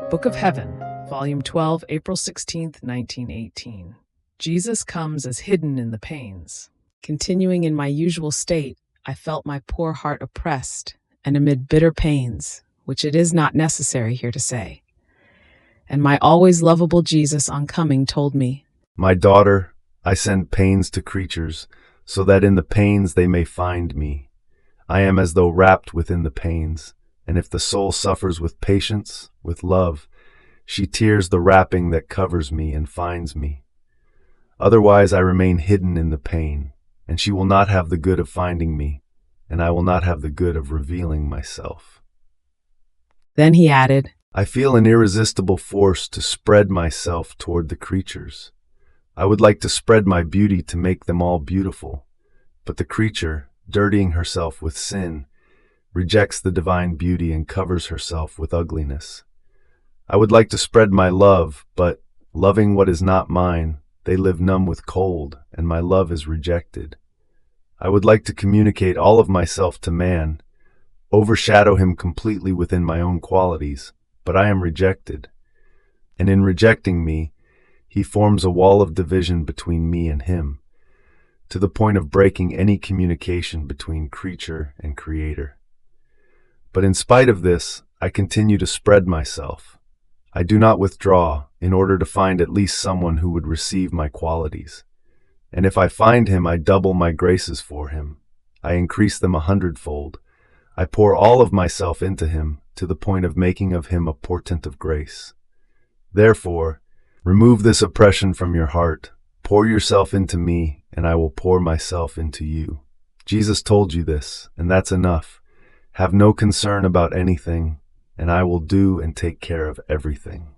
Book of Heaven, Volume 12, April 16th, 1918. Jesus comes as hidden in the pains. Continuing in my usual state, I felt my poor heart oppressed, and amid bitter pains, which it is not necessary here to say. And my always lovable Jesus on coming told me, "My daughter, I send pains to creatures, so that in the pains they may find me. I am as though wrapped within the pains, and if the soul suffers with patience, with love, she tears the wrapping that covers me and finds me. Otherwise I remain hidden in the pain, and she will not have the good of finding me, and I will not have the good of revealing myself." Then he added, "I feel an irresistible force to spread myself toward the creatures. I would like to spread my beauty to make them all beautiful, but the creature, dirtying herself with sin, rejects the divine beauty and covers herself with ugliness. I would like to spread my love, but, loving what is not mine, they live numb with cold, and my love is rejected. I would like to communicate all of myself to man, overshadow him completely within my own qualities, but I am rejected. And in rejecting me, he forms a wall of division between me and him, to the point of breaking any communication between creature and creator. But in spite of this, I continue to spread myself. I do not withdraw in order to find at least someone who would receive my qualities. And if I find him, I double my graces for him. I increase them 100-fold. I pour all of myself into him, to the point of making of him a portent of grace. Therefore, remove this oppression from your heart. Pour yourself into me, and I will pour myself into you. Jesus told you this, and that's enough. Have no concern about anything, and I will do and take care of everything."